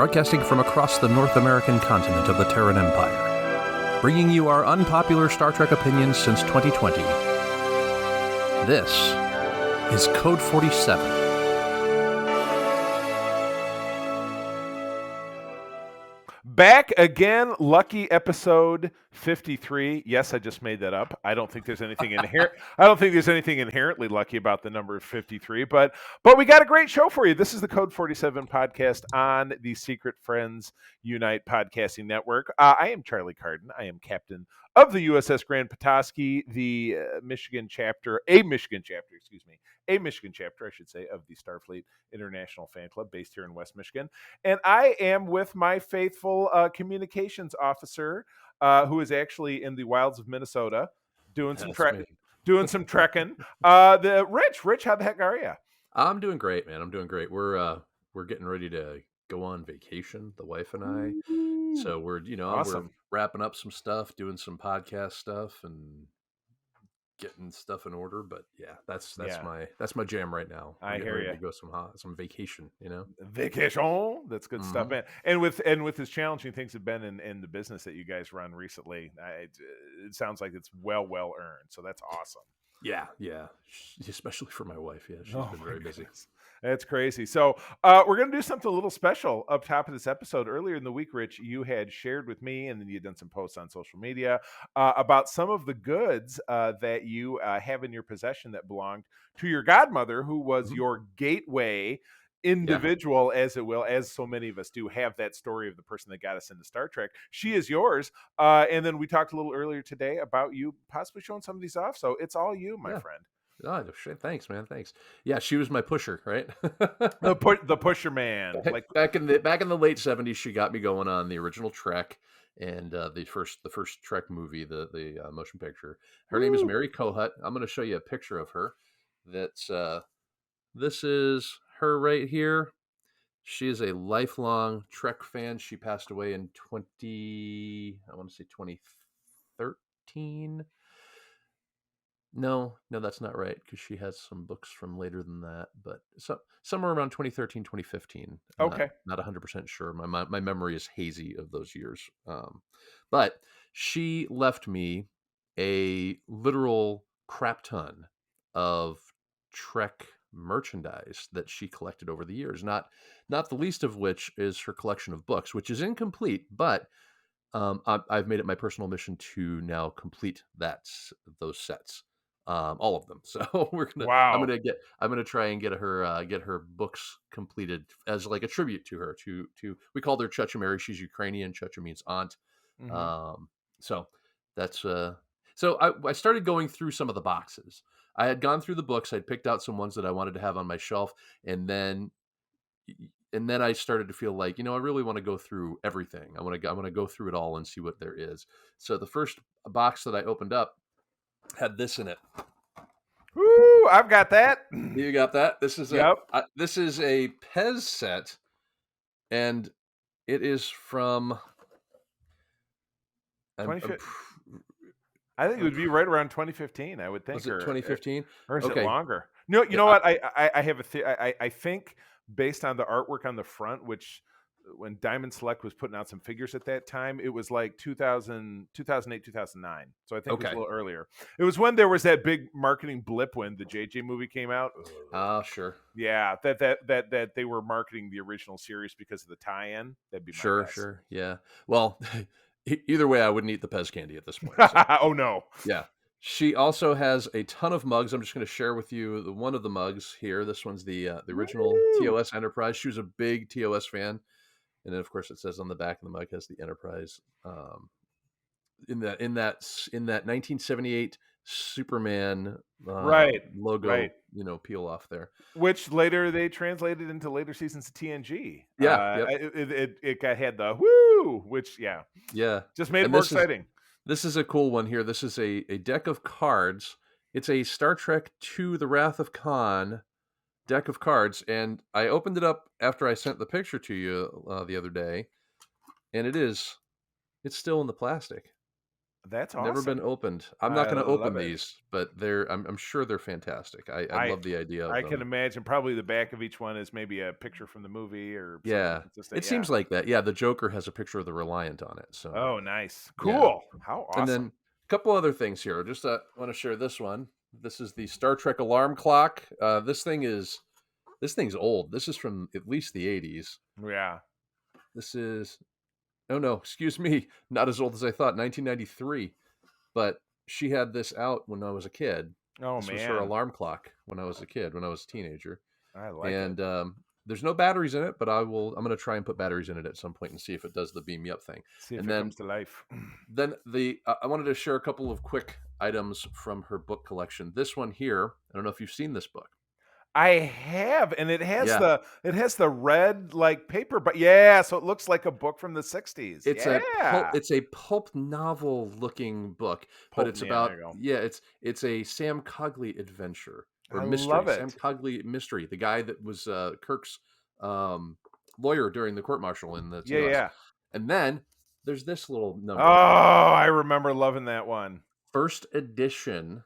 broadcasting from across the North American continent of the Terran Empire, bringing you our unpopular Star Trek opinions since 2020. This is Code 47. Back again, lucky episode 53. Yes, I just made that up. I don't think there's anything inherent. I don't think there's anything inherently lucky about the number 53, but we got a great show for you. This is the Code 47 podcast on the Secret Friends Unite podcasting network. I am Charlie Carden. I am captain of the USS Grand Petoskey, the Michigan chapter, a Michigan chapter, I should say, of the Starfleet International Fan Club based here in West Michigan. And I am with my faithful communications officer, who is actually in the wilds of Minnesota doing some trekking. The Rich, how the heck are you? I'm doing great, man. I'm doing great. We're getting ready to go on vacation, the wife and I. So we're, awesome. We're wrapping up some stuff, doing some podcast stuff, and getting stuff in order. But yeah, that's my jam right now. I hear you. To go some vacation, Vacation. That's good stuff, man. And with as challenging things have been in the business that you guys run recently, it sounds like it's well earned. So that's awesome. Yeah, especially for my wife. Yeah, she's been very busy. That's crazy. So we're going to do something a little special up top of this episode. Earlier in the week, Rich, you had shared with me, and then you had done some posts on social media about some of the goods that you have in your possession that belonged to your godmother, who was your gateway individual, as so many of us do have that story of the person that got us into Star Trek. She is yours. And then we talked a little earlier today about you possibly showing some of these off. So it's all you, my friend. Oh, shit. Thanks, man. Thanks. Yeah, she was my pusher, right? the pusher man. Like back in the late 70s, she got me going on the original Trek and the first Trek movie, the motion picture. Her name is Mary Kohut. I'm going to show you a picture of her. That's this is her right here. She is a lifelong Trek fan. She passed away in 2013. No, that's not right, because she has some books from later than that, but somewhere around 2013, 2015. Okay. Not 100% sure. My memory is hazy of those years. But she left me a literal crap ton of Trek merchandise that she collected over the years, not the least of which is her collection of books, which is incomplete, but I've made it my personal mission to now complete those sets. All of them. So we're gonna. Wow. I'm gonna try and get her books completed as like a tribute to her. To we called her Chucha Mary. She's Ukrainian. Chucha means aunt. So that's So I started going through some of the boxes. I had gone through the books. I'd picked out some ones that I wanted to have on my shelf, and then I started to feel like, I really want to go through everything. I want to go through it all and see what there is. So the first box that I opened up had this in it. Woo! I've got that. You got that? This is this is a Pez set, and it is from. I think it would be right around 2015. I would think. Was it 2015? Or is it longer? No, you know what? I have I think based on the artwork on the front, which when Diamond Select was putting out some figures at that time, it was like 2008, 2009. So I think it was a little earlier. It was when there was that big marketing blip when the JJ movie came out. Oh, sure. Yeah, that they were marketing the original series because of the tie-in. That'd be my guess. Sure. Yeah. Well, either way, I wouldn't eat the Pez candy at this point. So. Oh no. Yeah. She also has a ton of mugs. I'm just going to share with you one of the mugs here. This one's the original TOS Enterprise. She was a big TOS fan. And then, of course, it says on the back of the mug has the Enterprise in that 1978 Superman logo, peel off there. Which later they translated into later seasons of TNG. Yeah, it had the woo, which just made it more exciting. This is a cool one here. This is a deck of cards. It's a Star Trek II: The Wrath of Khan deck of cards, and I opened it up after I sent the picture to you the other day, and it's still in the plastic. That's Never awesome. been opened. I'm not I going to love open it. these, but I'm sure they're fantastic. I I love the idea of I can them. imagine probably the back of each one is maybe a picture from the movie or something Yeah, consistent. it Yeah. seems like that. Yeah, the Joker has a picture of the Reliant on it. So Oh, nice. yeah, Cool. How and awesome. then a couple other things here. Just want to share this one. This is the Star Trek alarm clock. This thing's old. This is from at least the 80s. Yeah. This is oh no, excuse me, not as old as I thought. 1993. But she had this out when I was a kid. Oh, This was her man. alarm clock when I was a kid, when I was a teenager. I like it. And there's no batteries in it, but I'm going to try and put batteries in it at some point and see if it does the beam me up thing. See if And it comes to life. then I wanted to share a couple of quick items from her book collection. This one here, I don't know if you've seen this book. I have, and Yeah, it has the red like paper, but yeah, so it looks like a book from the 60s. Yeah. it's a pulp novel looking book, but Pulp, it's yeah, there about you go. yeah, it's a Sam Cogley adventure or I mystery. love Sam it. Cogley mystery, the guy that was Kirk's um, lawyer during the court martial in the Yeah, TOS. yeah. And then there's this little Oh, number here, I remember loving that one. first edition,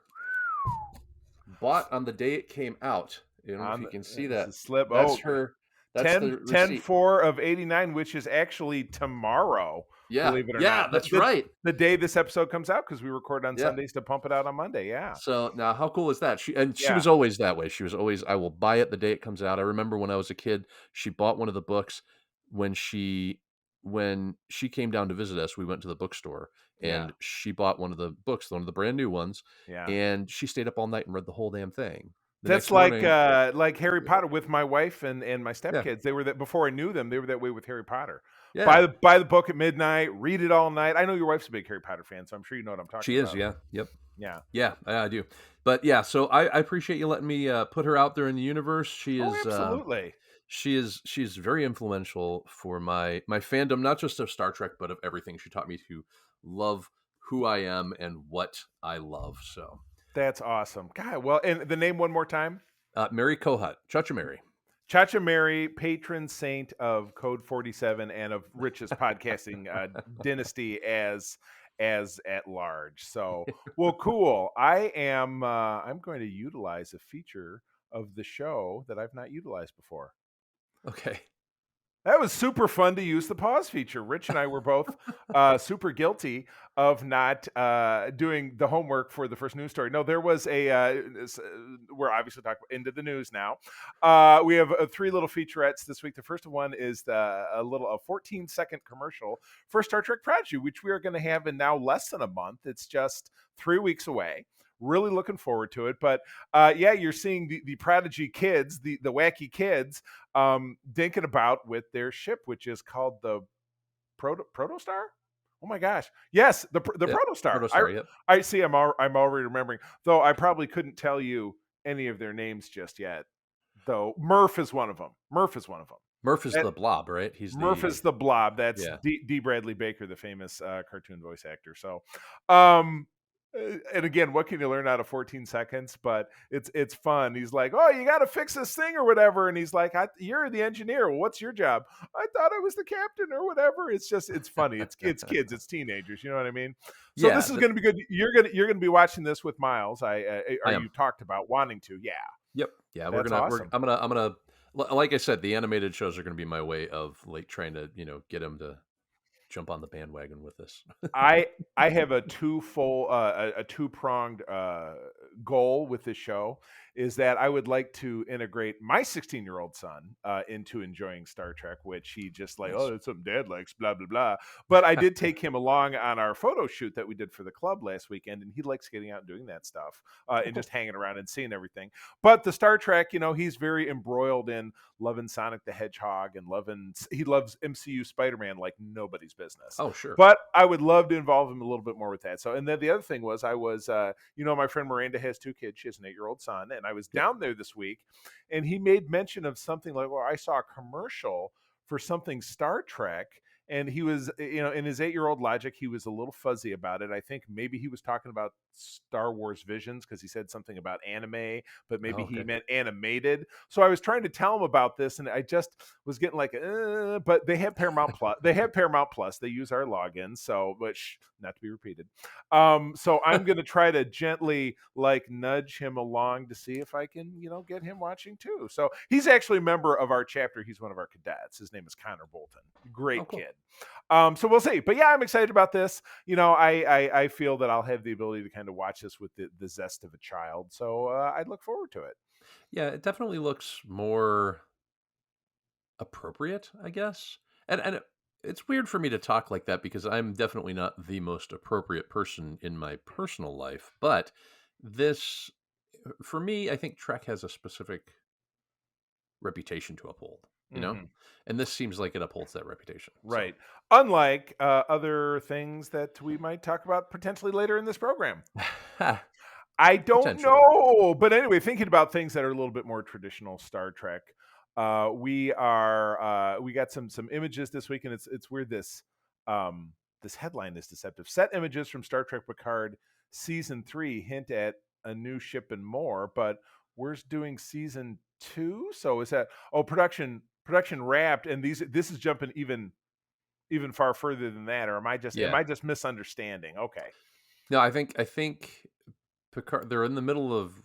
bought on the day it came out. I don't know if On you the can see it's that. a slip. That's Oh, her. That's 10 the 10 receipt. 4 of 89, which is actually tomorrow, Yeah, believe it or yeah, not. that's right. The day this episode comes out, because we record on Yeah. Sundays to pump it out on Monday. Yeah. So now, how cool is that? She Yeah. was always that way. She was always, I will buy it the day it comes out. I remember when I was a kid, she bought one of the books when she came down to visit us. We went to the bookstore Yeah. and she bought one of the books, one of the brand new ones, Yeah. and she stayed up all night and read the whole damn thing. The That's next morning, like Harry Potter with my wife and my yeah, stepkids. They were that before I knew them, they were that way with Harry Potter. yeah, Buy the book at midnight, read it all night. I know your wife's a big Harry Potter fan, so I'm sure you know what I'm talking she is. about. Yeah, yep. Yeah. Yeah, I do. But yeah, so I appreciate you letting me put her out there in the universe. Oh, absolutely. She's very influential for my fandom, not just of Star Trek, but of everything. She taught me to love who I am and what I love. So, That's awesome. God, well, and the name one more time? Mary Kohut, Chucha Mary. Chacha Mary, patron saint of Code 47 and of richest podcasting dynasty as at large. So, well, cool. I'm going to utilize a feature of the show that I've not utilized before. Okay. That was super fun to use the pause feature. Rich and I were both super guilty of not doing the homework for the first news story. No, there was we're obviously talking into the news now. We have three little featurettes this week. The first one is a 14-second commercial for Star Trek Prodigy, which we are going to have in now less than a month. It's just 3 weeks away. Really looking forward to it. But yeah, you're seeing the Prodigy kids, the wacky kids, dinking about with their ship, which is called the Protostar. Oh my gosh! Yes, the Yep. Protostar. Protostar, yep. I see. I'm already remembering. Though I probably couldn't tell you any of their names just yet. Though Murph is one of them. Murph is That- the blob, right? Murph is the blob. That's yeah. D. Bradley Baker, the famous cartoon voice actor. So, and again, what can you learn out of 14 seconds? But it's fun. He's like, "Oh, you got to fix this thing or whatever," and he's like, "You're the engineer. Well, what's your job?" "I thought I was the captain or whatever." It's funny. It's kids, it's teenagers. You know what I mean? So Yeah, this is going to be good. You're gonna be watching this with Miles. I am. You talked about wanting to? Yeah. Yep. Yeah, That's awesome. I'm gonna like I said, the animated shows are gonna be my way of like trying to, get him to jump on the bandwagon with this. I have a two-pronged goal with this show, is that I would like to integrate my 16-year-old son into enjoying Star Trek, which he just like, Nice. oh, that's something Dad likes, blah blah blah. But I did take him along on our photo shoot that we did for the club last weekend, and he likes getting out and doing that stuff and just hanging around and seeing everything. But the Star Trek, he's very embroiled in loving Sonic the Hedgehog and he loves MCU Spider-Man like nobody's business. Oh, sure. But I would love to involve him a little bit more with that. So, and then the other thing was, I was, my friend Miranda has 2 kids. She has an 8-year-old son, and I was down there this week, and he made mention of something like, "Well, I saw a commercial for something Star Trek," and he was, in his 8-year-old logic, he was a little fuzzy about it. I think maybe he was talking about Star Wars Visions because he said something about anime, but maybe Oh, he okay. meant animated. So I was trying to tell him about this, and I just was getting like, but they have Paramount Plus. They have Paramount Plus. They use our login, so which not to be repeated. So I'm going to try to gently like nudge him along to see if I can, get him watching too. So he's actually a member of our chapter. He's one of our cadets. His name is Connor Bolton. Oh, Great cool. kid. So we'll see. But yeah, I'm excited about this. I feel that I'll have the ability to kind of watch this with the zest of a child. So I look forward to it. Yeah, it definitely looks more appropriate, I guess. It's weird for me to talk like that because I'm definitely not the most appropriate person in my personal life. But this, for me, I think Trek has a specific reputation to uphold, Hmm. and this seems like it upholds that reputation. So, Right. Unlike other things that we might talk about potentially later in this program. I don't potentially. know, but anyway, thinking about things that are a little bit more traditional Star Trek, we got some images this week, and it's weird. This headline is deceptive. Set images from Star Trek Picard season 3 hint at a new ship and more, but we're doing season 2. So is that production wrapped, and this is jumping even far further than that, or am Yeah. I just misunderstanding? Okay, No, I think Picard. They're in the middle of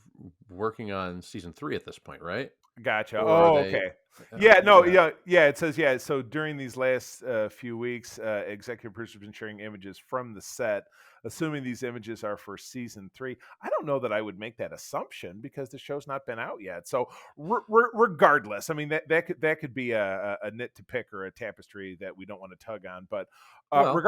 working on season 3 at this point, right? gotcha. Or are Oh, they? okay. Yeah, no, Yeah. yeah. It says, yeah. So during these last few weeks, executive producers have been sharing images from the set, assuming these images are for season 3. I don't know that I would make that assumption because the show's not been out yet. So regardless, I mean that could be a nit to pick or a tapestry that we don't want to tug on. But Well,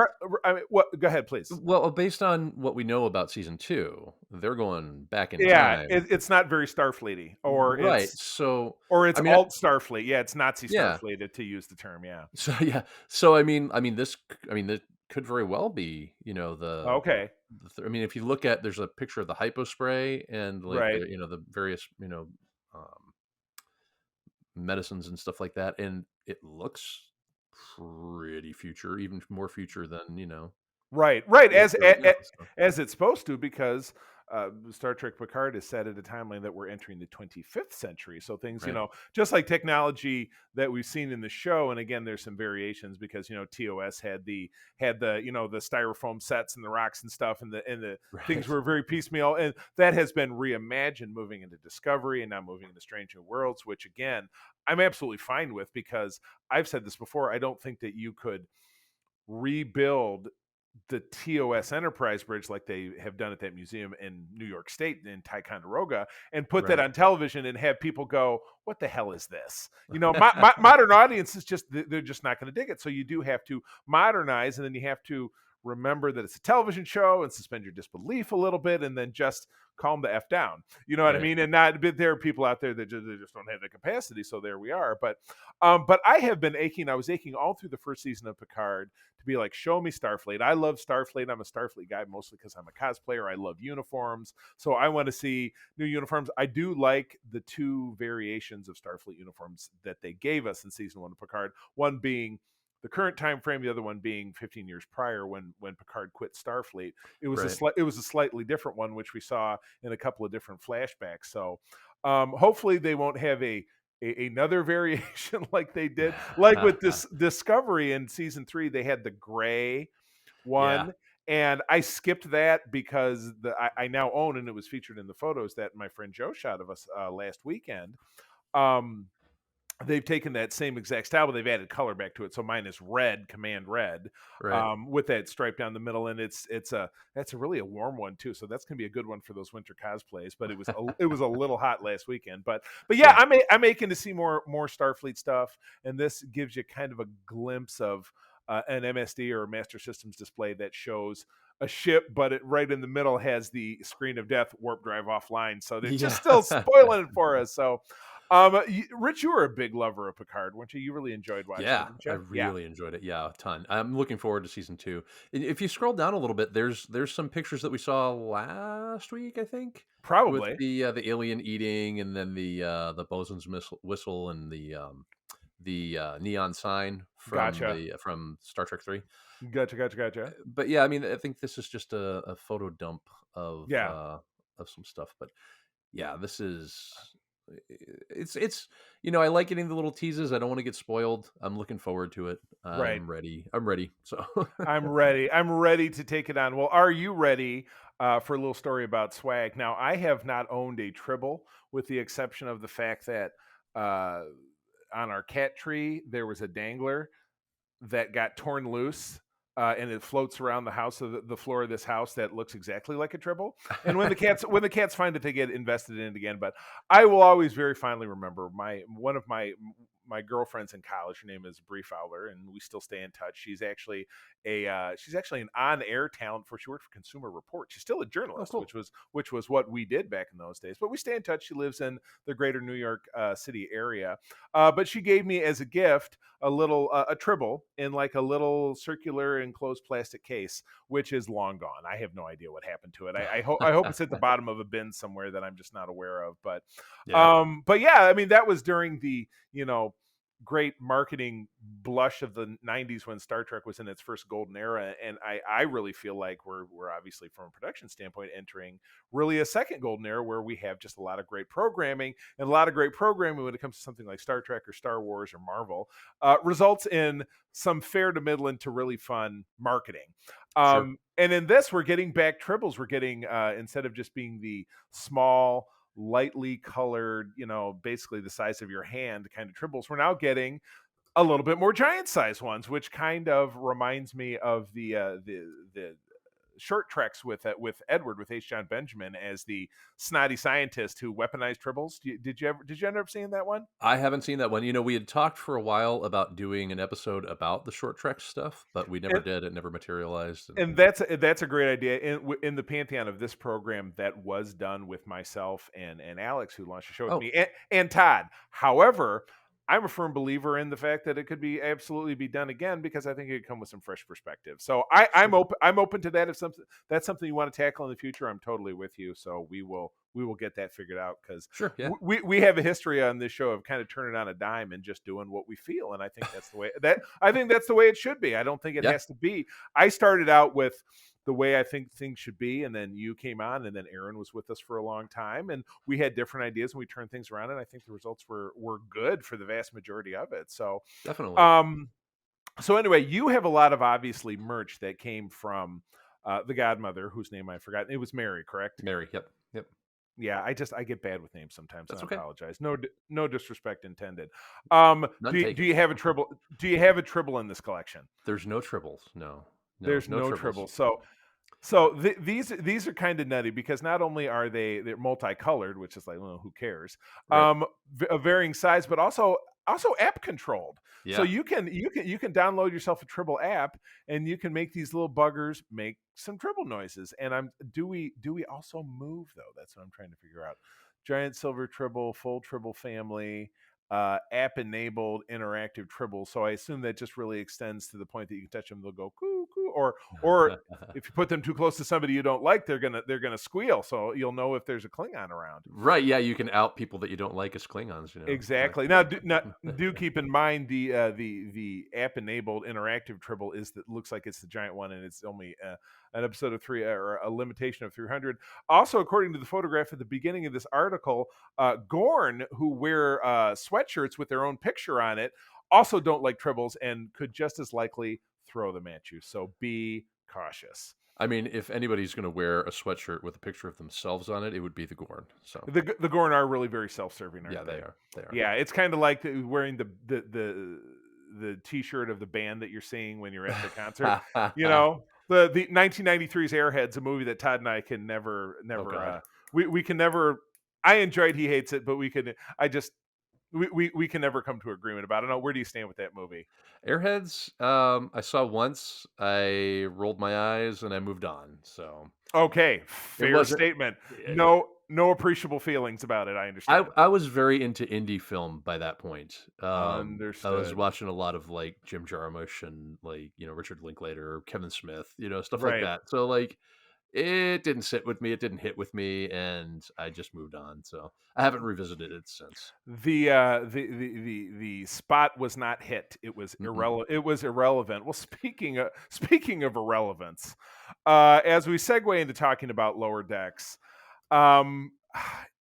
I mean, what? Go ahead, please. well, based on what we know about season 2, they're going back in Yeah, time. it's not very Starfleety, or Right. So, it's I mean, alt Starfleet. Yeah, it's Nazi yeah. Starfleet to use the term. Yeah. So yeah. So this could very well be, Okay. I mean, if you look at, there's a picture of the hypo spray and like Right. the various, um, medicines and stuff like that, and it looks pretty future, even more future than Right. Right. what we already know. So, As it's supposed to, because Star Trek Picard is set at a timeline that we're entering the 25th century. So things, right, just like technology that we've seen in the show, and again, there's some variations because TOS had the the styrofoam sets and the rocks and stuff, and the things right, were very piecemeal, and that has been reimagined moving into Discovery and now moving into Strange New Worlds, which again I'm absolutely fine with because I've said this before. I don't think that you could rebuild the TOS Enterprise bridge like they have done at that museum in New York State in Ticonderoga and put that right. on television and have people go, what the hell is this? Modern audiences they're just not going to dig it. So you do have to modernize, and then you have to remember that it's a television show and suspend your disbelief a little bit, and then just calm the F down. You know what I Right. mean? And not, but there are people out there that they just don't have the capacity. So there we are. But I have been aching. I was aching all through the first season of Picard to be like, show me Starfleet. I love Starfleet. I'm a Starfleet guy mostly because I'm a cosplayer. I love uniforms. So I want to see new uniforms. I do like the two variations of Starfleet uniforms that they gave us in season 1 of Picard, one being the current time frame, the other one being 15 years prior when Picard quit Starfleet. Right. It was a slightly different one, which we saw in a couple of different flashbacks. So hopefully they won't have another variation like they did, like with this Discovery in season 3. They had the gray Yeah. one, and I skipped that because I now own, and it was featured in the photos that my friend Joe shot of us last weekend. Um, they've taken that same exact style, but they've added color back to it. So mine is red, command red, Right. with that stripe down the middle, and that's really a warm one too. So that's gonna be a good one for those winter cosplays. But it was a little hot last weekend. But yeah, Yeah. I'm aching to see more Starfleet stuff, and this gives you kind of a glimpse of an MSD or a Master Systems display that shows a ship, but it right in the middle has the screen of death, warp drive offline. So they're just Yeah. still spoiling it for us. So Rich, you were a big lover of Picard, weren't you? You really enjoyed watching it, Yeah, didn't I you? Yeah, really enjoyed it. Yeah, a ton. I'm looking forward to season 2. If you scroll down a little bit, there's some pictures that we saw last week, I think, with probably. the alien eating, and then the bosun's whistle and the neon sign Gotcha. from Star Trek 3. Gotcha, gotcha, gotcha. But yeah, I mean, I think this is just a photo dump Yeah, of some stuff. But yeah, this is it's I like getting the little teases. I don't want to get spoiled. I'm looking forward to it. right. I'm ready. I'm ready. So I'm ready. I'm ready to take it on. Well, are you ready for a little story about swag? Now, I have not owned a Tribble, with the exception of the fact that uh, on our cat tree there was a dangler that got torn loose. And it floats around the house of the floor of this house that looks exactly like a Tribble. And when the cats find it, they get invested in it again. But I will always very fondly remember one of my girlfriends in college. Her name is Bree Fowler, and we still stay in touch. She's actually an on-air talent, for she worked for Consumer Report. She's still a oh, journalist, cool. which was what we did back in those days. But we stay in touch. She lives in the greater New York City area. But she gave me as a gift a little a Tribble in like a little circular enclosed plastic case, which is long gone. I have no idea what happened to it. I hope it's at the bottom of a bin somewhere that I'm just not aware of. Yeah, But yeah, I mean that was during the great marketing blush of the 90s when Star Trek was in its first golden era. And I really feel like we're obviously, from a production standpoint, entering really a second golden era where we have just a lot of great programming, and a lot of great programming when it comes to something like Star Trek or Star Wars or Marvel results in some fair to middling to really fun marketing. sure. And in this, we're getting back Tribbles. We're getting, instead of just being the small, lightly colored, basically the size of your hand kind of Tribbles, we're now getting a little bit more giant size ones, which kind of reminds me of the short treks with Edward, with H. John Benjamin as the snotty scientist who weaponized Tribbles. Did you end up seeing that one? I haven't seen that one. We had talked for a while about doing an episode about the short trek stuff, but we never And, did. It never materialized. And and that's a great idea in the pantheon of this program that was done with myself and Alex, who launched the show with oh, me, and Todd. However, I'm a firm believer in the fact that it could be absolutely be done again, because I think it could come with some fresh perspective. So I'm sure, open. I'm open to that. If that's something you want to tackle in the future, I'm totally with you. So we will get that figured out, because sure, yeah, we have a history on this show of kind of turning on a dime and just doing what we feel, and I think that's the way it should be. I don't think it yeah, has to be. I started out with the way I think things should be, and then you came on, and then Aaron was with us for a long time, and we had different ideas, and we turned things around, and I think the results were good for the vast majority of it. So definitely. um so anyway, you have a lot of, obviously, merch that came from the godmother, whose name I forgot. It was Mary, correct? Mary, yep, yep. Yeah, I get bad with names sometimes, and That's I okay. apologize. No disrespect intended. None Do taken. you have a Tribble? Do you have a Tribble in this collection? There's no tribbles. No, no, There's no no tribbles. Tribble. These are kind of nutty, because not only are they're multicolored, which is like, well, who cares? Right. A varying size, but also app controlled. So Yeah. you can download yourself a Tribble app, and you can make these little buggers make some Tribble noises. And do we also move, though? That's what I'm trying to figure out. Giant silver Tribble, full Tribble family, app enabled interactive Tribble. So I assume that just really extends to the point that you can touch them, they'll go coo coo, or if you put them too close to somebody you don't like, they're gonna squeal. So you'll know if there's a Klingon around. Right. Yeah. You can out people that you don't like as Klingons. Exactly. Now, do keep in mind the app enabled interactive Tribble looks like it's the giant one, and it's only an episode of three, or a limitation of 300. Also, according to the photograph at the beginning of this article, Gorn, who wear sweatshirts with their own picture on it, also don't like Tribbles and could just as likely throw them at you. So be cautious. I mean, if anybody's going to wear a sweatshirt with a picture of themselves on it, it would be the Gorn. So The Gorn are really very self-serving, yeah, aren't they they? are. They are. Yeah, it's kind of like wearing the T-shirt of the band that you're seeing when you're at the concert. The 1993's Airheads, a movie that Todd and I can never Oh God. we can never. I enjoyed, he hates it, but we can never come to agreement about it. Now, where do you stand with that movie? Airheads. I saw once. I rolled my eyes and I moved on. So Okay, it fair wasn't. statement. eh, No appreciable feelings about it. I I understand. I was very into indie film by that point. I was Understood. watching a lot of like Jim Jarmusch and like Richard Linklater, Kevin Smith, stuff like Right. that. So like it didn't sit with me. It didn't hit with me, and I just moved on. So I haven't revisited it since. The spot was not hit. It was Mm-mm. It was irrelevant. Well, speaking of irrelevance, as we segue into talking about Lower Decks, um,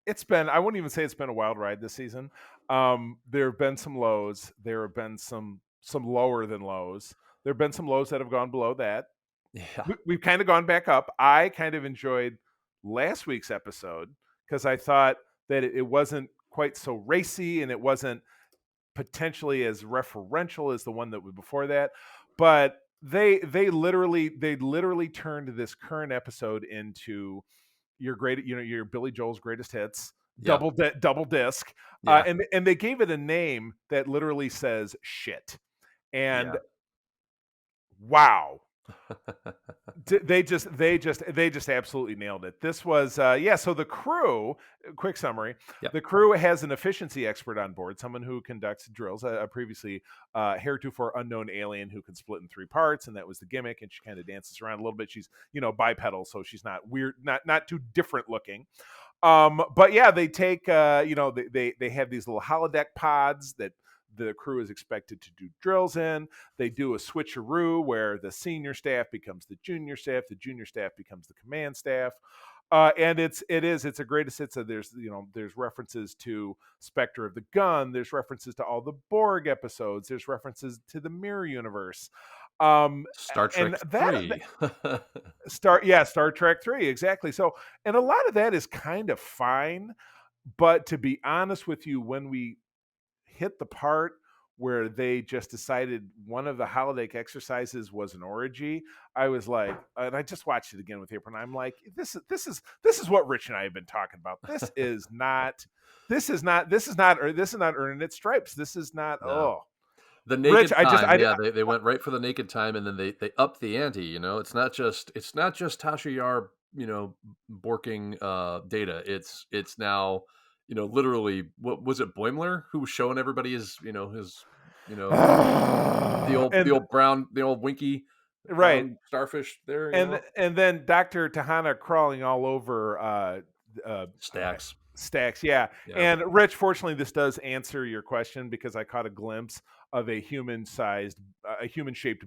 it's been, I wouldn't even say it's been a wild ride this season. There have been some lows. There have been some lower than lows. There have been some lows that have gone below that. Yeah, We've kind of gone back up. I kind of enjoyed last week's episode because I thought that it wasn't quite so racy and it wasn't potentially as referential as the one that was before that. But they literally turned this current episode into your great, your Billy Joel's greatest hits, yeah, double disc, yeah, and they gave it a name that literally says shit. And yeah. wow, they just absolutely nailed it. This was yeah. So the crew, quick summary: Yep. the crew has an efficiency expert on board, someone who conducts drills. A previously heretofore unknown alien who can split in three parts, and that was the gimmick. And she kind of dances around a little bit. She's bipedal, so she's not weird, not too different looking. But yeah, they take they have these little holodeck pods that the crew is expected to do drills in. They do a switcheroo where the senior staff becomes the junior staff becomes the command staff. And it's a greatest hits. So there's references to Spectre of the Gun. There's references to all the Borg episodes. There's references to the Mirror Universe. Star And Trek that 3. Star Trek 3, exactly. So, and a lot of that is kind of fine, but to be honest with you, when we hit the part where they just decided one of the holodeck exercises was an orgy, I was like, and I just watched it again with April, and I'm like, this is what Rich and I have been talking about. This is not earning its stripes. This is not. No. Oh, The Rich, naked time, yeah, they went right for the naked time, and then they upped the ante, it's not just Tasha Yar, borking, Data, it's now, literally, what was it, Boimler, who was showing everybody his, you know, the and old brown, the old winky right, brown starfish there, and then Dr. Tahana crawling all over uh, uh, Stacks. Stacks, yeah. Yeah. And Rich, fortunately, this does answer your question because I caught a glimpse of a human-shaped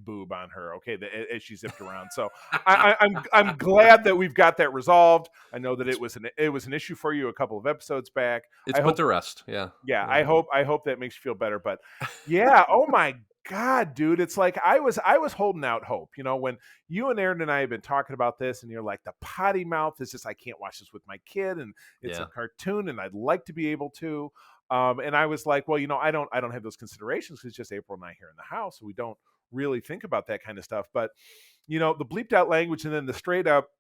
boob on her. Okay, as she zipped around. So I'm glad that we've got that resolved. I know that It's it was an issue for you a couple of episodes back. it's I put hope to rest, yeah, yeah, yeah. I hope that makes you feel better. But yeah, oh my God, dude. It's like I was holding out hope. When you and Aaron and I have been talking about this, and you're like, the potty mouth is just, I can't watch this with my kid, and it's a Yeah. cartoon, and I'd like to be able to. And I was like, well, I don't have those considerations because it's just April and I here in the house, so we don't really think about that kind of stuff. But the bleeped out language and then the straight up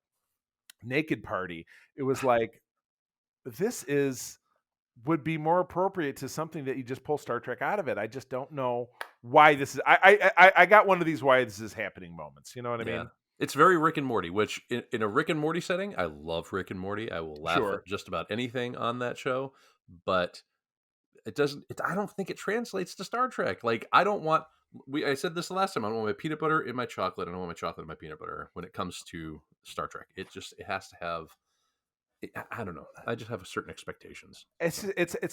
naked party, it was like, this is would be more appropriate to something that you just pull Star Trek out of it. I just don't know why this is. I got one of these why this is happening moments. You know what I Yeah. mean? It's very Rick and Morty, which in a Rick and Morty setting, I love Rick and Morty. I will laugh at Sure. just about anything on that show, but it doesn't I don't think it translates to Star Trek. Like, I said this the last time, I don't want my peanut butter in my chocolate. I don't want my chocolate in my peanut butter when it comes to Star Trek. It has to have I don't know. I just have certain expectations. It's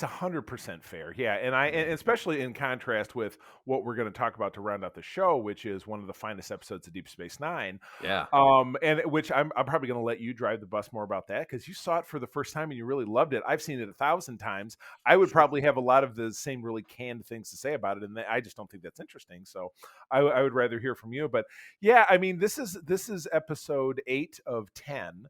100% fair, yeah, and especially in contrast with what we're going to talk about to round out the show, which is one of the finest episodes of Deep Space Nine, Yeah. and which I'm probably going to let you drive the bus more about that because you saw it for the first time and you really loved it. I've seen it 1,000 times. I would probably have a lot of the same really canned things to say about it, and I just don't think that's interesting. So I would rather hear from you. But yeah, I mean, this is episode 8 of 10.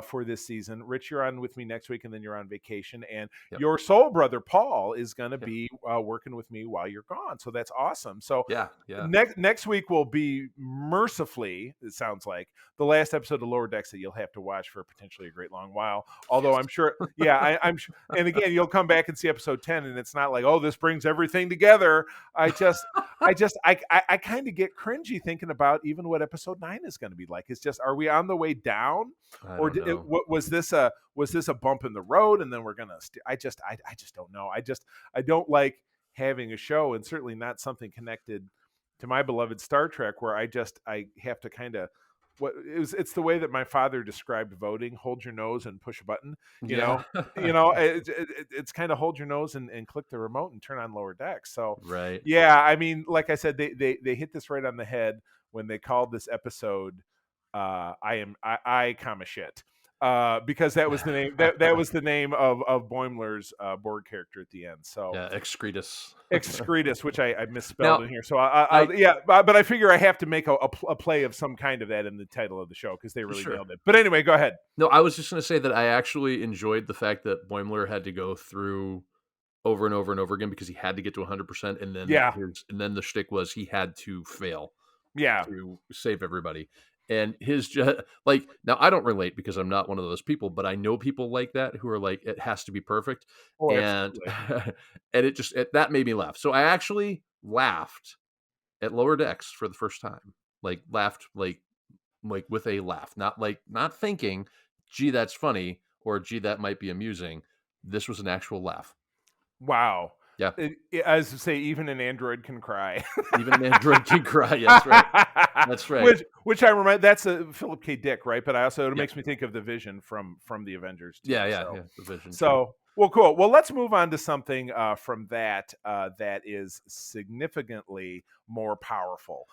For this season. Rich, you're on with me next week, and then you're on vacation. And Yep. your soul brother Paul is going to Yeah. be working with me while you're gone. So that's awesome. So Yeah. Yeah. next week will be mercifully, it sounds like, the last episode of Lower Decks that you'll have to watch for potentially a great long while. Although I'm sure, yeah, I'm sure. And again, you'll come back and see episode 10, and it's not like, oh, this brings everything together. I kind of get cringy thinking about even what episode 9 is going to be like. It's just, are we on the way down? I Or don't know. was this a bump in the road and then we're gonna I just don't know. I don't like having a show, and certainly not something connected to my beloved Star Trek, where I have to kind of it's the way that my father described voting: hold your nose and push a button. You Yeah. know, it's kind of hold your nose and click the remote and turn on Lower Decks. So Right. yeah, I mean, like I said, they hit this right on the head when they called this episode I comma shit. Because that was the name that was the name of Boimler's board character at the end. So Yeah, Excretus. Excretus, which I misspelled Now, in here. So I yeah, but I figure I have to make a play of some kind of that in the title of the show because they really sure. nailed it. But anyway, go ahead. No, I was just gonna say that I actually enjoyed the fact that Boimler had to go through over and over and over again because he had to get to 100%, Yeah, and then the shtick was he had to fail yeah. to save everybody. And his like now I don't relate because I'm not one of those people, but I know people like that who are like it has to be perfect, Oh, and absolutely. and that made me laugh. So I actually laughed at Lower Decks for the first time, like laughed like with a laugh, not thinking, gee that's funny or gee that might be amusing. This was an actual laugh. Wow. Yeah, As to say, even an android can cry. even an android can cry. That's right. That's right. Which I remind that's a Philip K. Dick, right? But I also it Yeah. makes me think of the Vision from the Avengers too. Yeah, yeah, So yeah. The vision. True. so well, cool. Well, let's move on to something from that that is significantly more powerful.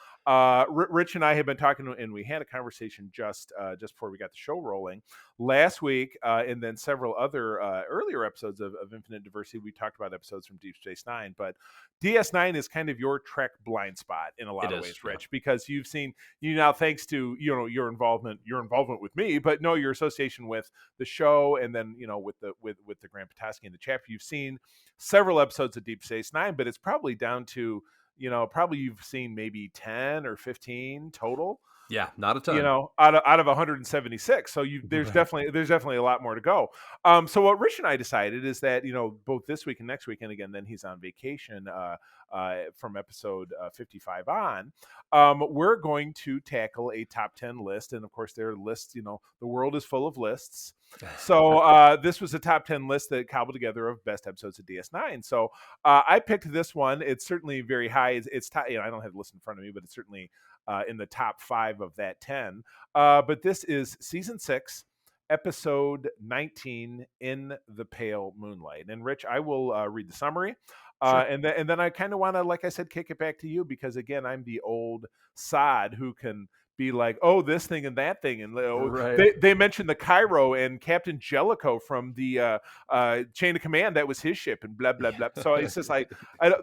Rich and I have been talking, and we had a conversation just before we got the show rolling last week, and then several other earlier episodes of Infinite Diversity. We talked about episodes from Deep Space Nine, but DS9 is kind of your Trek blind spot in a lot It of is. ways, Yeah. Rich, because you've seen now thanks to your involvement with me, but no, your association with the show, and then with the Grant Petoskey and the chapter, you've seen several episodes of Deep Space Nine, but it's probably down to probably you've seen maybe 10 or 15 total, Yeah. Not a ton. out of 176. So there's Right. definitely a lot more to go. So what Rich and I decided is that both this week and next week, and again then he's on vacation from episode 55 on, we're going to tackle a top 10 list, and of course there are lists. The world is full of lists. So this was a top 10 list that cobbled together of best episodes of DS9. So I picked this one. It's certainly very high. It's I don't have the list in front of me, but it's certainly in the top 5 of that 10. But this is season 6, episode 19, In the Pale Moonlight. And Rich, I will read the summary. Sure. And then I kind of want to, like I said, kick it back to you because again, I'm the old sod who can be like, oh, this thing and that thing, and Right. they mentioned the Cairo and Captain Jellicoe from the Chain of Command. That was his ship, and blah blah blah. So it's just like,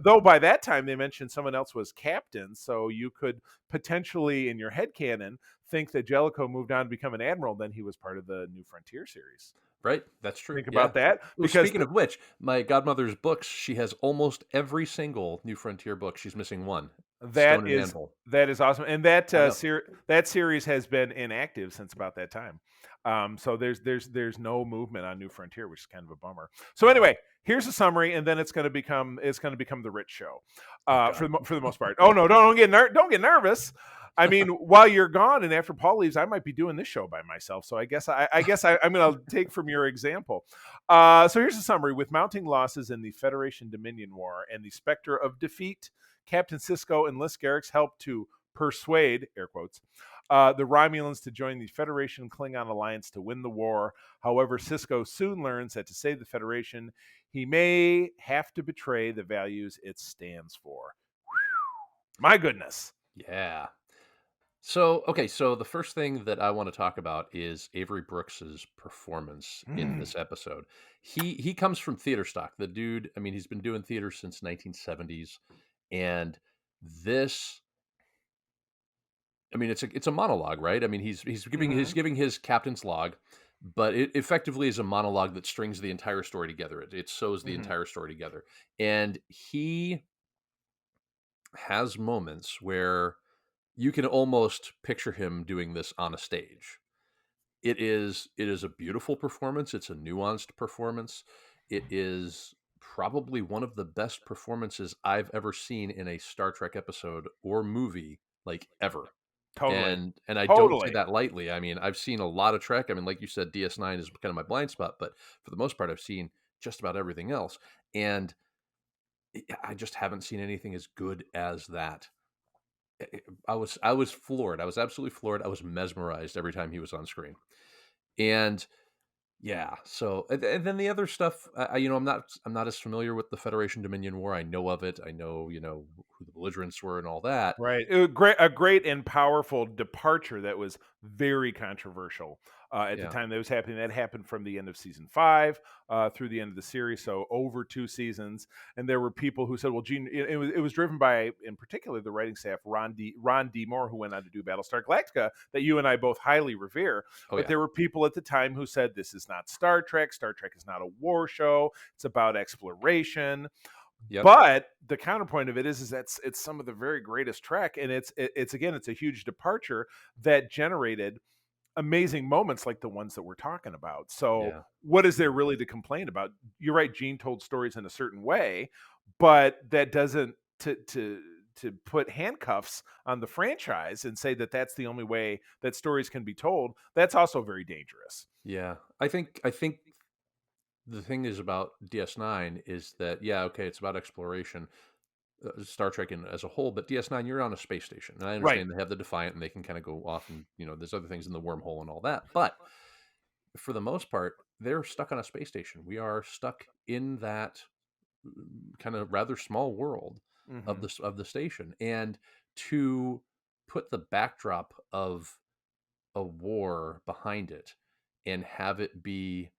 though by that time they mentioned someone else was captain, so you could potentially in your headcanon think that Jellicoe moved on to become an admiral. Then he was part of the New Frontier series. Right. That's true. Think Yeah. about that, Ooh, because speaking of which, my godmother's books, she has almost every single New Frontier book. She's missing one. that Stone and is Anvil. that is awesome, and that I know. that series has been inactive since about that time. So there's no movement on New Frontier, which is kind of a bummer. So Yeah. anyway, here's a summary, and then it's going to become the Rich show, Oh God. for the most part. Oh no, don't get nervous. I mean, while you're gone and after Paul leaves, I might be doing this show by myself. So I guess I'm going to take from your example. So here's a summary: with mounting losses in the Federation Dominion War and the specter of defeat, Captain Sisko enlists Garrick's help to persuade, air quotes, the Romulans to join the Federation Klingon alliance to win the war. However, Sisko soon learns that to save the Federation, he may have to betray the values it stands for. My goodness. Yeah. So, okay, so the first thing that I want to talk about is Avery Brooks's performance in this episode. He comes from theater stock. The dude, I mean, he's been doing theater since 1970s, and this, I mean, it's a monologue, right? I mean, he's giving his captain's log, but it effectively is a monologue that strings the entire story together. It sews the entire story together, and he has moments where you can almost picture him doing this on a stage. It is a beautiful performance. It's a nuanced performance. It is probably one of the best performances I've ever seen in a Star Trek episode or movie, like ever. Totally. And I don't say Totally. that lightly. I mean, I've seen a lot of Trek. I mean, like you said, DS9 is kind of my blind spot, but for the most part, I've seen just about everything else. And I just haven't seen anything as good as that. I was floored. I was absolutely floored. I was mesmerized every time he was on screen. And yeah, so and then the other stuff, I'm not as familiar with the Federation Dominion War. I know of it. I know, who the belligerents were and all that. Right. A great and powerful departure that was very controversial at the Yeah. time that was happening. That happened from the end of season 5 through the end of the series, so over 2 seasons. And there were people who said, "Well, Gene," it was driven by, in particular, the writing staff, Ron D. Moore, who went on to do Battlestar Galactica, that you and I both highly revere. Oh But yeah. there were people at the time who said, "This is not Star Trek. Star Trek is not a war show. It's about exploration." Yep. But the counterpoint of it is that it's some of the very greatest Trek, and it's again, it's a huge departure that generated amazing moments like the ones that we're talking about. So Yeah. what is there Yeah. really to complain about? You're right, Gene told stories in a certain way, but that doesn't to put handcuffs on the franchise and say that that's the only way that stories can be told. That's also very dangerous. Yeah. I think the thing is about DS9 is that, yeah, okay, it's about exploration, Star Trek as a whole, but DS9, you're on a space station, and I Right. understand they have the Defiant, and they can kind of go off, and there's other things in the wormhole and all that. But for the most part, they're stuck on a space station. We are stuck in that kind of rather small world of Hmm. the station, and to put the backdrop of a war behind it and have it be,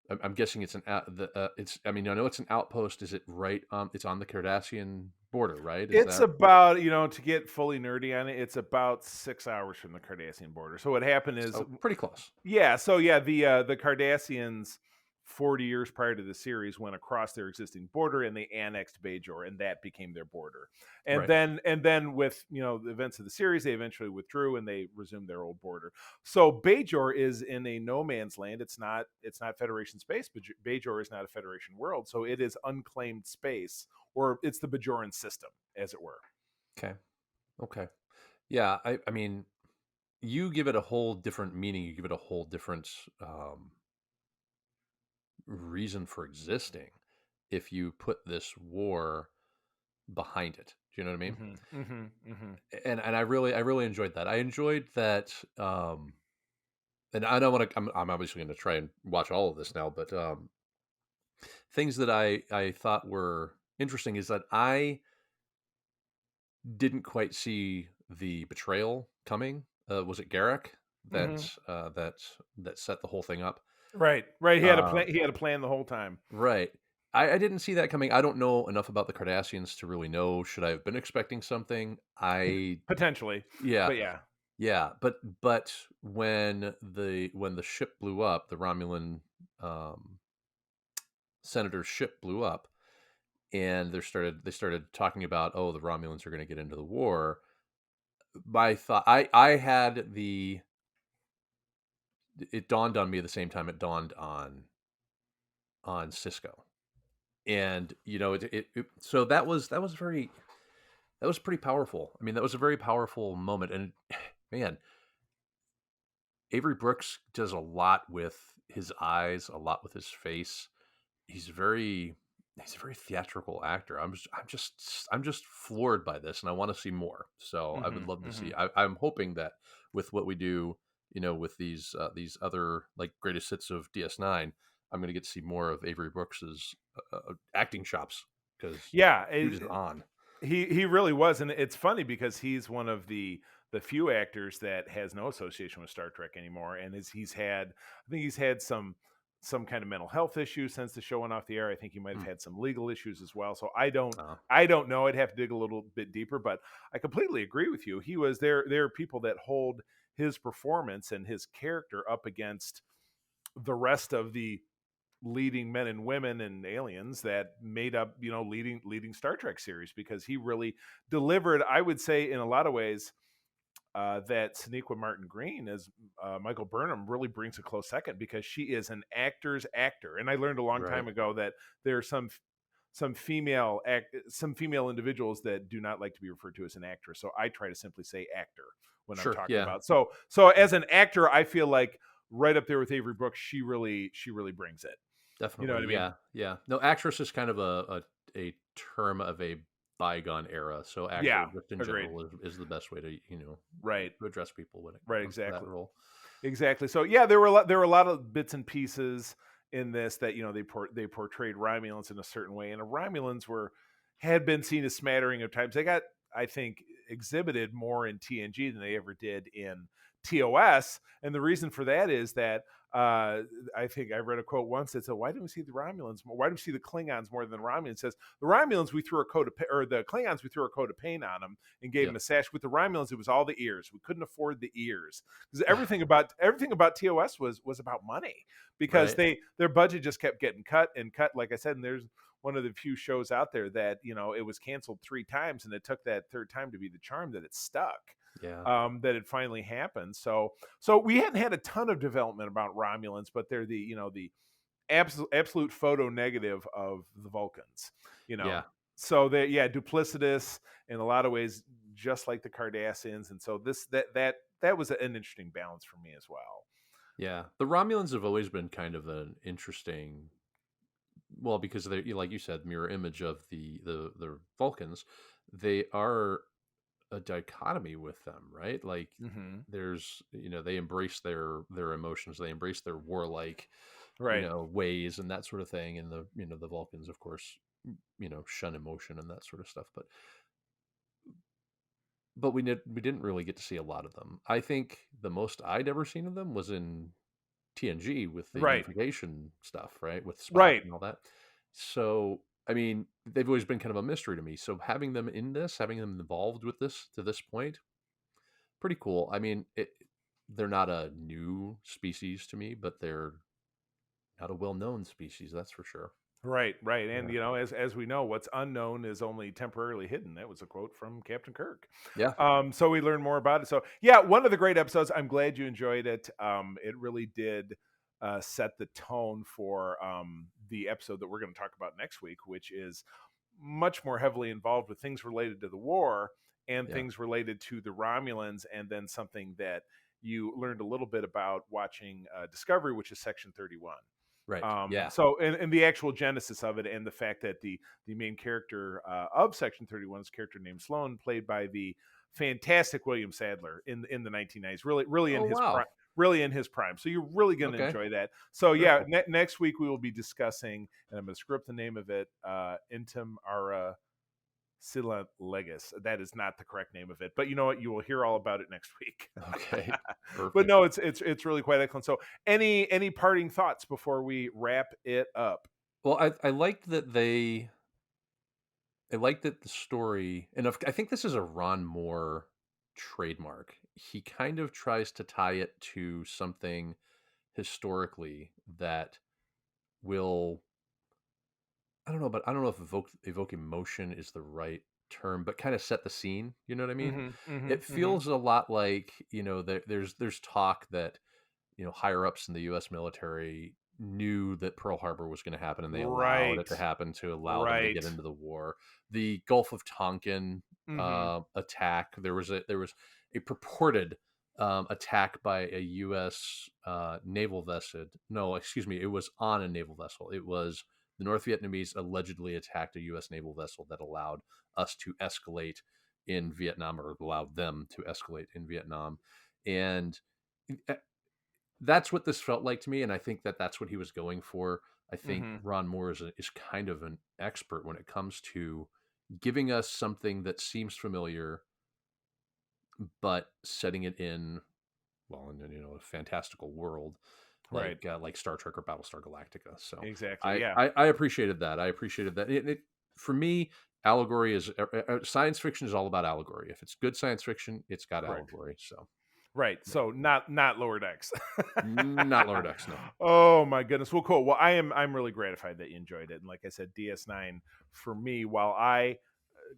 I'm guessing it's it's, I mean, I know it's an outpost. Is it right on, it's on the Cardassian border, right? Is It's that, about, to get fully nerdy on it, it's about 6 hours from the Cardassian border. So what happened is, so pretty close? yeah, so yeah, the Cardassians 40 years prior to the series went across their existing border and they annexed Bajor, and that became their border. And Right. then with, the events of the series, they eventually withdrew and they resumed their old border. So Bajor is in a no man's land. It's not Federation space, but Bajor is not a Federation world, so it is unclaimed space, or it's the Bajoran system, as it were. Okay. Okay. Yeah. I mean, you give it a whole different meaning. You give it a whole different reason for existing if you put this war behind it. Do you know what I mean? Hmm. Hmm. Hmm. And I really enjoyed that. I enjoyed that. And I don't want to. I'm obviously going to try and watch all of this now, but things that I thought were interesting is that I didn't quite see the betrayal coming. Was it Garrick Hmm. that set the whole thing up? Right, right. He had a Uh, plan. He had a plan the whole time. right. I didn't see that coming. I don't know enough about the Cardassians to really know. Should I have been expecting something? Potentially, Yeah, but yeah. yeah. But when the ship blew up, the Romulan um, senator's ship blew up, and they started talking about, oh, the Romulans are going to get into the war. My thought, I had the it dawned on me at the same time it dawned on Cisco, and so that was pretty powerful. I mean, that was a very powerful moment, and man, Avery Brooks does a lot with his eyes, a lot with his face. He's very he's a very theatrical actor. I'm just floored by this, and I want to see more. So I would Hmm. love to Hmm. see. I'm hoping that with what we do, with these other like greatest hits of DS9, I'm going to get to see more of Avery Brooks's acting chops, because Yeah, dude is on. he really was, and it's funny because he's one of the few actors that has no association with Star Trek anymore, and I think he's had some kind of mental health issues since the show went off the air. I think he might have Hmm. had some legal issues as well. So Uh, I don't know. I'd have to dig a little bit deeper, but I completely agree with you. He was there. There are people that hold his performance and his character up against the rest of the leading men and women and aliens that made up, leading Star Trek series, because he really delivered. I would say in a lot of ways that Sonequa Martin Green as Michael Burnham really brings a close second, because she is an actor's actor. And I learned a long right. time ago that there are some female individuals that do not like to be referred to as an actress. So I try to simply say actor when I'm Sure. talking Yeah. about. So as an actor, I feel like right up there with Avery Brooks, she really brings it. You know Definitely. what I mean? Yeah. Yeah. No, actress is kind of a term of a bygone era. So Yeah, actor, just in agreed. general, is the best way to Right, to address people when it right, comes to that exactly. role. Exactly. So yeah, there were a lot of bits and pieces in this that they portrayed Romulans in a certain way, and the Romulans had been seen a smattering of times. They got, I think, exhibited more in TNG than they ever did in TOS, and the reason for that is that I think I read a quote once that said, "Why do we see the Romulans more? Why do we see the Klingons more than the Romulans?" It says the Romulans we threw a coat of or the Klingons we threw a coat of paint on them and gave them Yep. a sash. With the Romulans, it was all the ears. We couldn't afford the ears because everything about TOS was about money because Right. their budget just kept getting cut and cut. Like I said, and there's one of the few shows out there that it was canceled 3 times, and it took that third time to be the charm that it stuck. Yeah. That it finally happened. So we hadn't had a ton of development about Romulans, but they're the absolute photo negative of the Vulcans. You know, Yeah. so they duplicitous in a lot of ways, just like the Cardassians, and so that was an interesting balance for me as well. Yeah. The Romulans have always been kind of an interesting, well, because they're, like you said, mirror image of the Vulcans. They are a dichotomy with them, right? Like Hmm. there's, they embrace their emotions, they embrace their warlike, Right. ways and that sort of thing. And the Vulcans, of course, shun emotion and that sort of stuff. But we didn't really get to see a lot of them. I think the most I'd ever seen of them was in TNG with the Right. unification stuff, right? With Spock Right. and all that. So, I mean, they've always been kind of a mystery to me. So having them in this, having them involved with this to this point, pretty cool. I mean, they're not a new species to me, but they're not a well-known species, that's for sure. Right, right. And Yeah. as we know, what's unknown is only temporarily hidden. That was a quote from Captain Kirk. Yeah. So we learn more about it. So yeah, one of the great episodes. I'm glad you enjoyed it. It really did set the tone for the episode that we're going to talk about next week, which is much more heavily involved with things related to the war and Yeah. things related to the Romulans, and then something that you learned a little bit about watching Discovery, which is Section 31. Right. Yeah. So and the actual genesis of it, and the fact that the main character of Section 31 is a character named Sloan, played by the fantastic William Sadler in the 1990s, really in Oh, his prime. wow. Really in his prime. So you're really going to Okay. enjoy that. So Very yeah, cool. next week we will be discussing, and I'm going to script the name of it, Intim Ara Silant Legis. That is not the correct name of it, but you know what? You will hear all about it next week. Okay. But Perfect. no, it's really quite excellent. So any parting thoughts before we wrap it up? Well, I like that the story, and I think this is a Ron Moore trademark. He kind of tries to tie it to something historically that will, I don't know, but I don't know if evoke emotion is the right term, but kind of set the scene. You know what I mean? Hmm. Hmm. It Hmm. feels a lot like, there's talk that, higher ups in the U.S. military knew that Pearl Harbor was going to happen, and they allowed it Right. to happen to allow them to get Right. into the war. The Gulf of Tonkin Hmm. attack. There was a purported attack by a U.S. Naval vessel. No, excuse me, it was on a naval vessel. It was the North Vietnamese allegedly attacked a U.S. naval vessel that allowed us to escalate in Vietnam, or allowed them to escalate in Vietnam, and eh, that's what this felt like to me, and I think that that's what he was going for. I think Hmm. Ron Moore is kind of an expert when it comes to giving us something that seems familiar, but setting it in, well, in a fantastical world Right. like Star Trek or Battlestar Galactica. So Exactly. I Yeah. I, I appreciated that. I appreciated that. For me, allegory is science fiction is all about allegory. If it's good science fiction, it's got Correct. allegory. So Right. yeah. So not Lower Decks. Not Lower Decks, no. Oh my goodness. Well, cool. Well, I'm really gratified that you enjoyed it. And like I said, DS9 for me, while I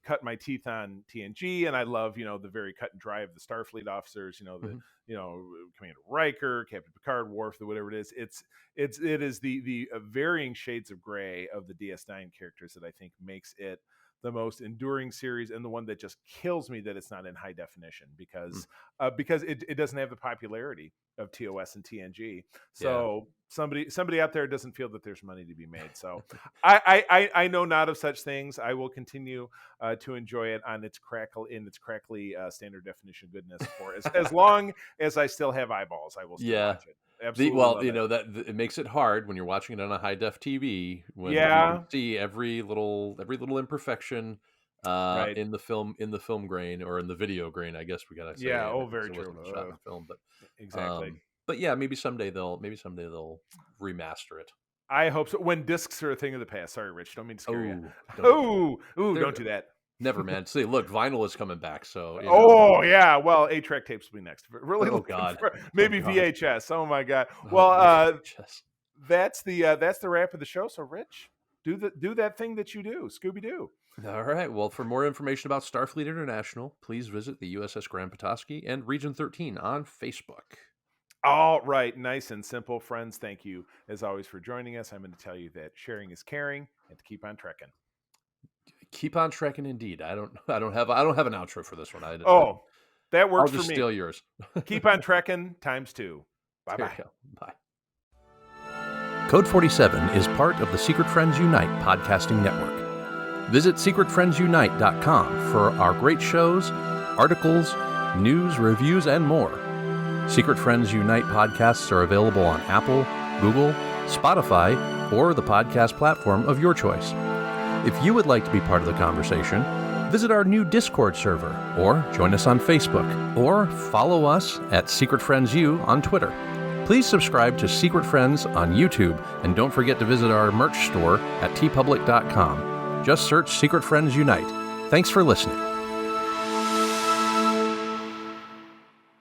cut my teeth on TNG, and I love the very cut and dry of the Starfleet officers, Mhm. Commander Riker, Captain Picard, Worf, the whatever it is. It is the varying shades of gray of the DS9 characters that I think makes it the most enduring series, and the one that just kills me that it's not in high definition because it doesn't have the popularity of TOS and TNG. So somebody out there doesn't feel that there's money to be made. So I know not of such things. I will continue to enjoy it on its crackly standard definition goodness for as long as I still have eyeballs. I will still watch it. Absolutely. It makes it hard when you're watching it on a high def TV when you can see every little imperfection in the film grain, or in the video grain, I guess we gotta say. Yeah. Oh, very true. Shot in film, but exactly. But yeah, maybe someday they'll remaster it. I hope so. When discs are a thing of the past. Sorry, Rich. Don't mean to scare you. Don't do that. Never, man. See, look, vinyl is coming back. So. Yeah. Well, 8-track tapes will be next. Really? Oh God. Maybe VHS. Oh my God. Well, that's the wrap of the show. So, Rich, do that thing that you do, Scooby Doo. All right. Well, for more information about Starfleet International, please visit the USS Grand Petoskey and Region 13 on Facebook. All right. Nice and simple, friends. Thank you, as always, for joining us. I'm going to tell you that sharing is caring, and to keep on trekking. Keep on trekking, indeed. I don't have an outro for this one. That works for me. I'll just steal yours. Keep on trekking ×2. Bye-bye. Bye. Code 47 is part of the Secret Friends Unite podcasting network. Visit secretfriendsunite.com for our great shows, articles, news, reviews, and more. Secret Friends Unite podcasts are available on Apple, Google, Spotify, or the podcast platform of your choice. If you would like to be part of the conversation, visit our new Discord server, or join us on Facebook, or follow us at Secret Friends U on Twitter. Please subscribe to Secret Friends on YouTube, and don't forget to visit our merch store at tpublic.com. Just search Secret Friends Unite. Thanks for listening.